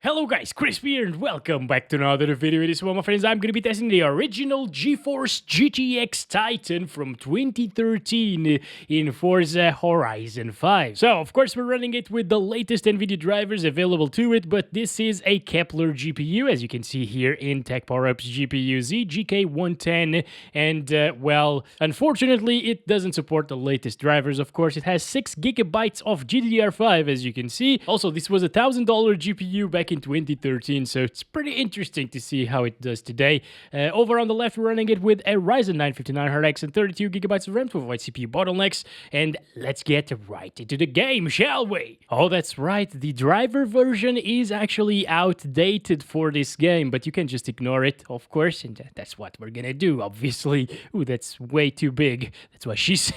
Hello guys, Chris here and welcome back to another video. In this one, my friends, I'm going to be testing the original GeForce GTX TITAN from 2013 in Forza Horizon 5. So, of course, we're running it with the latest Nvidia drivers available to it, but this is a Kepler GPU, as you can see here in Tech Power Up's GPU Z GK110, and, well, unfortunately, it doesn't support the latest drivers. Of course, it has 6 gigabytes of GDDR5, as you can see. Also, this was a $1,000 GPU back in 2013, so it's pretty interesting to see how it does today. Over on the left, we're running it with a Ryzen 9 5900X and 32 gigabytes of RAM to avoid CPU bottlenecks, and let's get right into the game, shall we? Oh, that's right, the driver version is actually outdated for this game, but you can just ignore it, of course, and that's what we're gonna do, obviously. Ooh, that's way too big. That's what she said.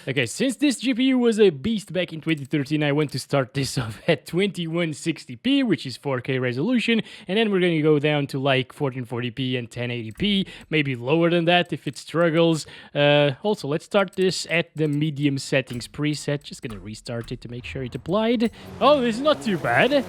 Okay, since this GPU was a beast back in 2013, I want to start this off at 2160p, which is 4K resolution, and then we're going to go down to like 1440p and 1080p, maybe lower than that if it struggles. Also, let's start this at the medium settings preset. Just going to restart it to make sure it applied. Oh, this is not too bad.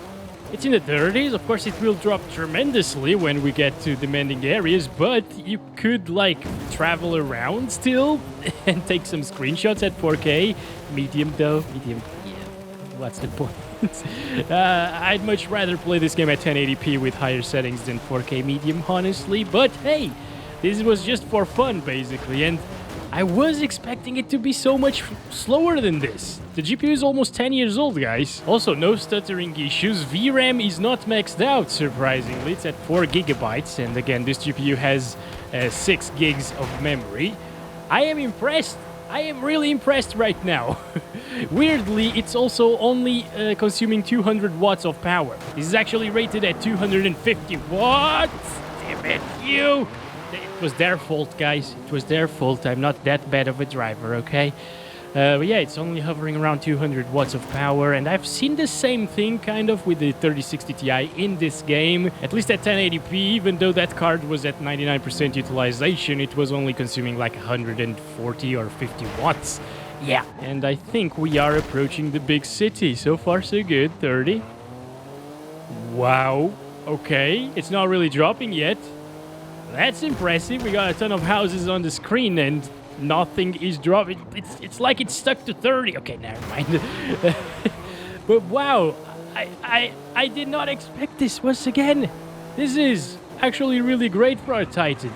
It's in the 30s. Of course, it will drop tremendously when we get to demanding areas, but you could, like, travel around still and take some screenshots at 4K. Medium, though. Medium, yeah. What's the point? I'd much rather play this game at 1080p with higher settings than 4K medium, honestly. But, hey, this was just for fun, basically, and I was expecting it to be so much slower than this. The GPU is almost 10 years old, guys. Also, no stuttering issues. VRAM is not maxed out, surprisingly. It's at 4 gigabytes, and again, this GPU has 6 gigs of memory. I am impressed. I am really impressed right now. Weirdly, it's also only consuming 200 watts of power. This is actually rated at 250 watts. Damn it, you! It was their fault, guys. It was their fault. I'm not that bad of a driver, okay? But yeah, it's only hovering around 200 watts of power, and I've seen the same thing kind of with the 3060 Ti in this game, at least at 1080p. Even though that card was at 99% utilization, it was only consuming like 140 or 50 watts. Yeah, and I think we are approaching the big city. So far, so good. 30. Wow. Okay, it's not really dropping yet. That's impressive. We got a ton of houses on the screen and nothing is dropping. It's like it's stuck to 30. Okay, never mind. But wow, I did not expect this once again. This is actually really great for a Titan.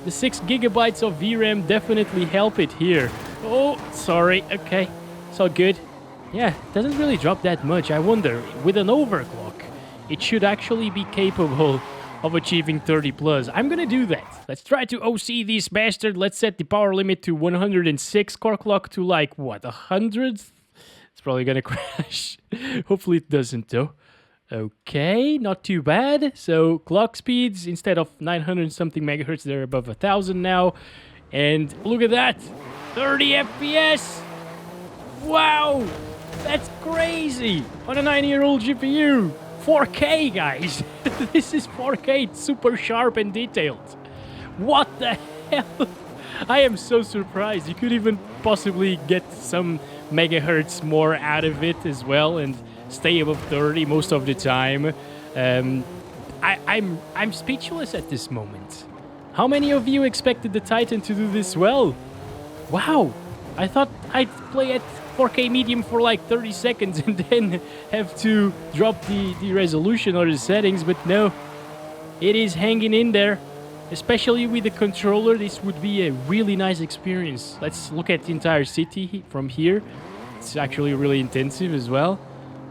The 6 gigabytes of VRAM definitely help it here. Oh, sorry. Okay, it's all good. Yeah, it doesn't really drop that much. I wonder, with an overclock, it should actually be capable of achieving 30 plus. I'm gonna do that. Let's try to OC this bastard. Let's set the power limit to 106, core clock to like, what, 100? It's probably gonna crash. Hopefully it doesn't though. Okay, not too bad. So clock speeds, instead of 900 something megahertz, they're above 1,000 now. And look at that, 30 FPS. Wow, that's crazy on a 9-year-old GPU. 4K, guys. This is 4K. It's super sharp and detailed. What the hell? I am so surprised. You could even possibly get some megahertz more out of it as well and stay above 30 most of the time. I'm speechless at this moment. How many of you expected the Titan to do this well? Wow. I thought I'd play at 4K medium for like 30 seconds and then have to drop the resolution or the settings, but no, it is hanging in there. Especially with the controller, this would be a really nice experience. Let's look at the entire city from here. It's actually really intensive as well.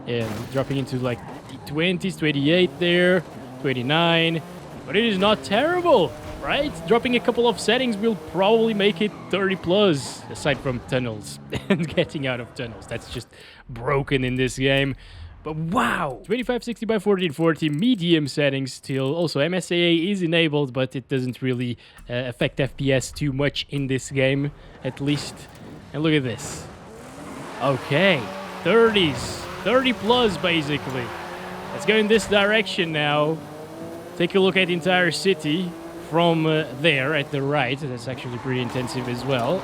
And dropping into like the 20s, 28 there, 29, but it is not terrible. Right? Dropping a couple of settings will probably make it 30 plus, aside from tunnels and getting out of tunnels. That's just broken in this game. But wow! 2560 by 1440, medium settings still. Also, MSAA is enabled, but it doesn't really affect FPS too much in this game, at least. And look at this. Okay, 30s. 30 plus, basically. Let's go in this direction now. Take a look at the entire city. From there at the right. That's actually pretty intensive as well.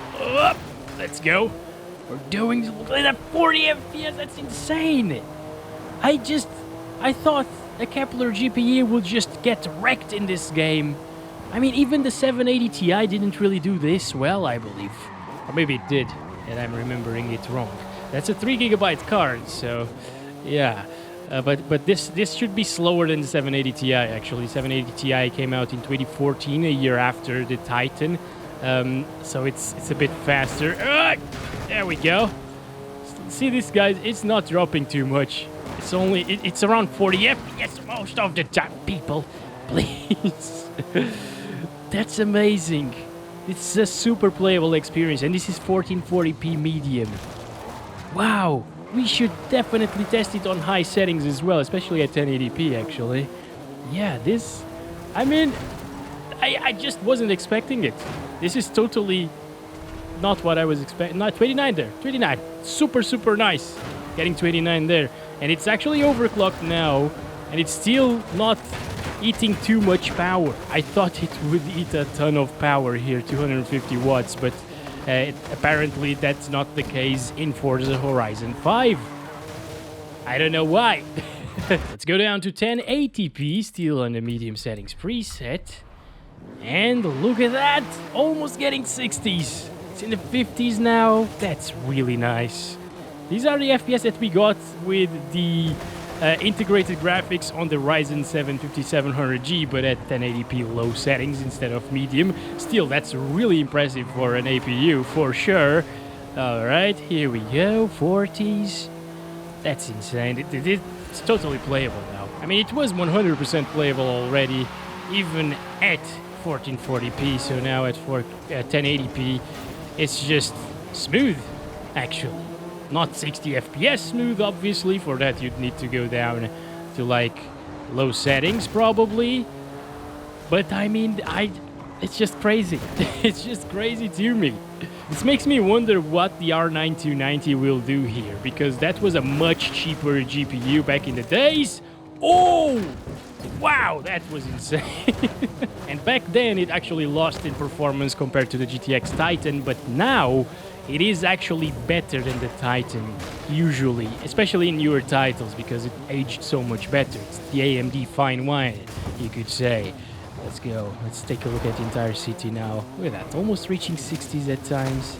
Let's go. We're doing 40 FPS. That's insane. I thought a Kepler GPU would just get wrecked in this game. I mean, even the 780 Ti didn't really do this well, I believe. Or maybe it did, and I'm remembering it wrong. That's a 3 GB card, so yeah. But this should be slower than the 780 Ti, actually. 780 Ti came out in 2014, a year after the Titan. So it's a bit faster. There we go. See this, guys? It's not dropping too much. It's around 40 FPS most of the time. People, please. That's amazing. It's a super playable experience, and this is 1440p medium. Wow, we should definitely test it on high settings as well, especially at 1080p actually. Yeah, this, I mean, I just wasn't expecting it. This is totally not what I was expecting. Not 29 there, 29. Super nice. Getting 29 there. And it's actually overclocked now, and it's still not eating too much power. I thought it would eat a ton of power here, 250 watts, but apparently that's not the case in Forza Horizon 5. I don't know why. Let's go down to 1080p, still on the medium settings preset. And look at that, almost getting 60s. It's in the 50s now. That's really nice. These are the FPS that we got with the integrated graphics on the Ryzen 750-700G, but at 1080p low settings instead of medium. Still, that's really impressive for an APU, for sure. Alright, here we go, 40s. That's insane. It's totally playable now. I mean, it was 100% playable already, even at 1440p, so now at 1080p, it's just smooth, actually. Not 60 FPS smooth, obviously. For that, you'd need to go down to, like, low settings, probably. But, I mean, it's just crazy. It's just crazy to me. This makes me wonder what the R9 will do here, because that was a much cheaper GPU back in the days. Oh! Wow, that was insane. And back then, it actually lost in performance compared to the GTX Titan, but now it is actually better than the Titan, usually, especially in newer titles, because it aged so much better. It's the AMD fine wine, you could say. Let's go. Let's take a look at the entire city now. Look at that, almost reaching 60s at times.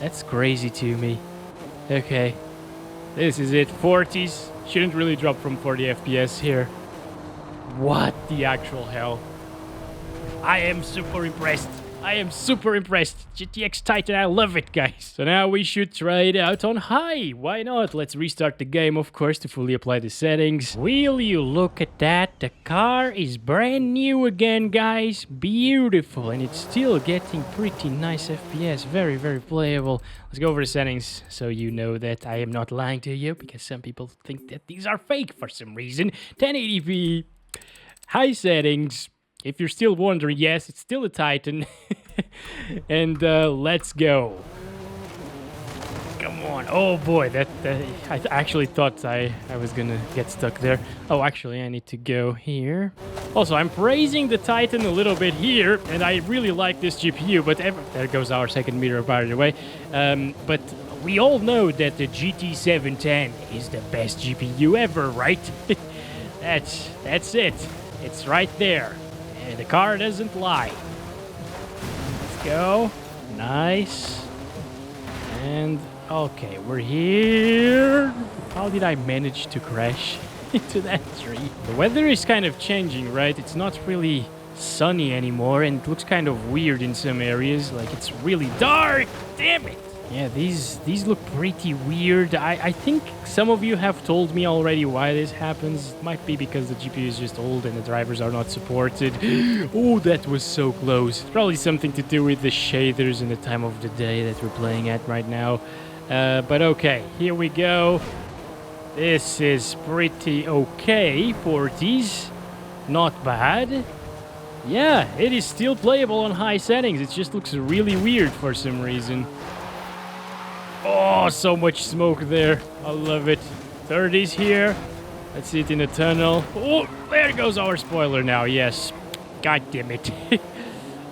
That's crazy to me. Okay, this is it, 40s. Shouldn't really drop from 40 FPS here. What the actual hell? I am super impressed. I am super impressed. GTX Titan, I love it, guys. So now we should try it out on high. Why not? Let's restart the game, of course, to fully apply the settings. Will you look at that? The car is brand new again, guys. Beautiful. And it's still getting pretty nice FPS. Very playable. Let's go over the settings so you know that I am not lying to you, because some people think that these are fake for some reason. 1080p, high settings. If you're still wondering, yes, it's still a Titan. And let's go. Come on. Oh boy, I actually thought I was gonna get stuck there. Oh, actually, I need to go here. Also, I'm praising the Titan a little bit here, and I really like this GPU, but there goes our second meter, by the way. But we all know that the GT710 is the best GPU ever, right? That's it. It's right there. The car doesn't lie. Let's go. Nice. And okay, we're here. How did I manage to crash into that tree? The weather is kind of changing, right? It's not really sunny anymore, and it looks kind of weird in some areas. Like, it's really dark. Damn it. Yeah, these look pretty weird. I think some of you have told me already why this happens. It might be because the GPU is just old and the drivers are not supported. Oh, that was so close. Probably something to do with the shaders and the time of the day that we're playing at right now. But okay, here we go. This is pretty okay, 40s. Not bad. Yeah, it is still playable on high settings. It just looks really weird for some reason. Oh, so much smoke there. I love it. 30s here. Let's see it in the tunnel. Oh, there goes our spoiler now. Yes. God damn it.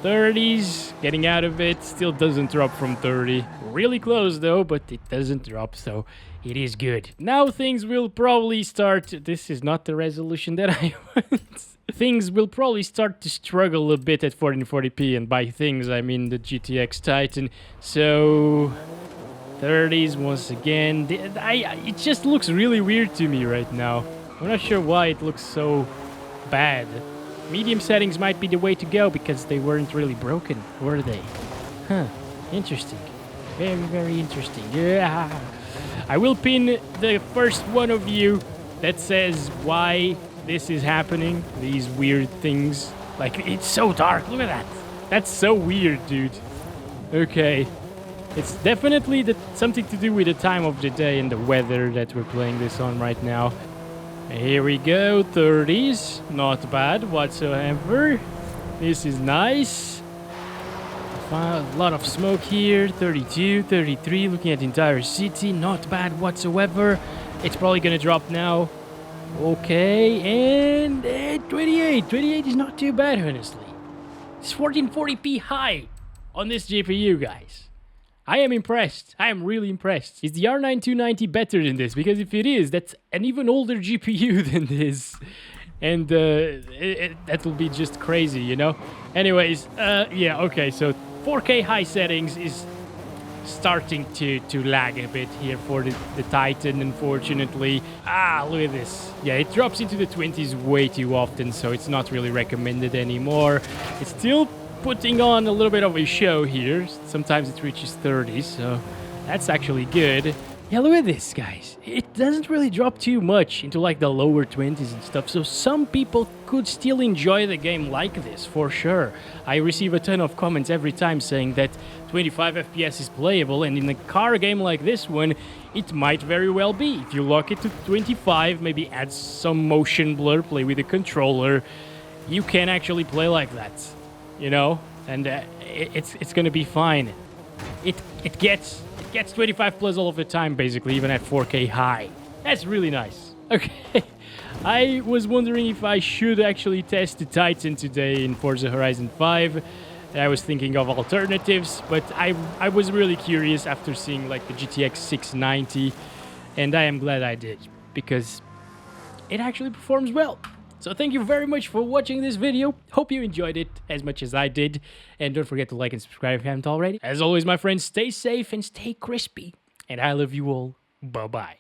30s, getting out of it, still doesn't drop from 30. Really close though, but it doesn't drop, so it is good. Now things will probably start... This is not the resolution that I want. Things will probably start to struggle a bit at 1440p, and by things I mean the GTX Titan. So 30s once again. It just looks really weird to me right now. I'm not sure why it looks so bad. Medium settings might be the way to go because they weren't really broken, were they? Huh, interesting. Very, very interesting. Yeah. I will pin the first one of you that says why this is happening. These weird things. Like, it's so dark. Look at that. That's so weird, dude. Okay. It's definitely something to do with the time of the day and the weather that we're playing this on right now. Here we go, 30s. Not bad whatsoever. This is nice. A lot of smoke here. 32, 33, looking at the entire city. Not bad whatsoever. It's probably gonna drop now. Okay, and 28. 28 is not too bad, honestly. It's 1440p high on this GPU, guys. I am impressed. I am really impressed. Is the R9 better than this? Because if it is, that's an even older GPU than this. And that will be just crazy, you know? Anyways, yeah, okay, so 4K high settings is starting to lag a bit here for the Titan, unfortunately. Ah, look at this. Yeah, it drops into the 20s way too often, so it's not really recommended anymore. It's still putting on a little bit of a show here. Sometimes it reaches 30, so that's actually good. Yeah, look at this, guys. It doesn't really drop too much into like the lower 20s and stuff, so some people could still enjoy the game like this, for sure. I receive a ton of comments every time saying that 25 FPS is playable, and in a car game like this one, it might very well be. If you lock it to 25, maybe add some motion blur, play with the controller, you can actually play like that. You know, and it's gonna be fine. It gets 25 plus all of the time, basically, even at 4K high. That's really nice. Okay, I was wondering if I should actually test the Titan today in Forza Horizon 5. I was thinking of alternatives, but I was really curious after seeing like the GTX 690, and I am glad I did because it actually performs well. So thank you very much for watching this video. Hope you enjoyed it as much as I did. And don't forget to like and subscribe if you haven't already. As always, my friends, stay safe and stay crispy. And I love you all. Bye-bye.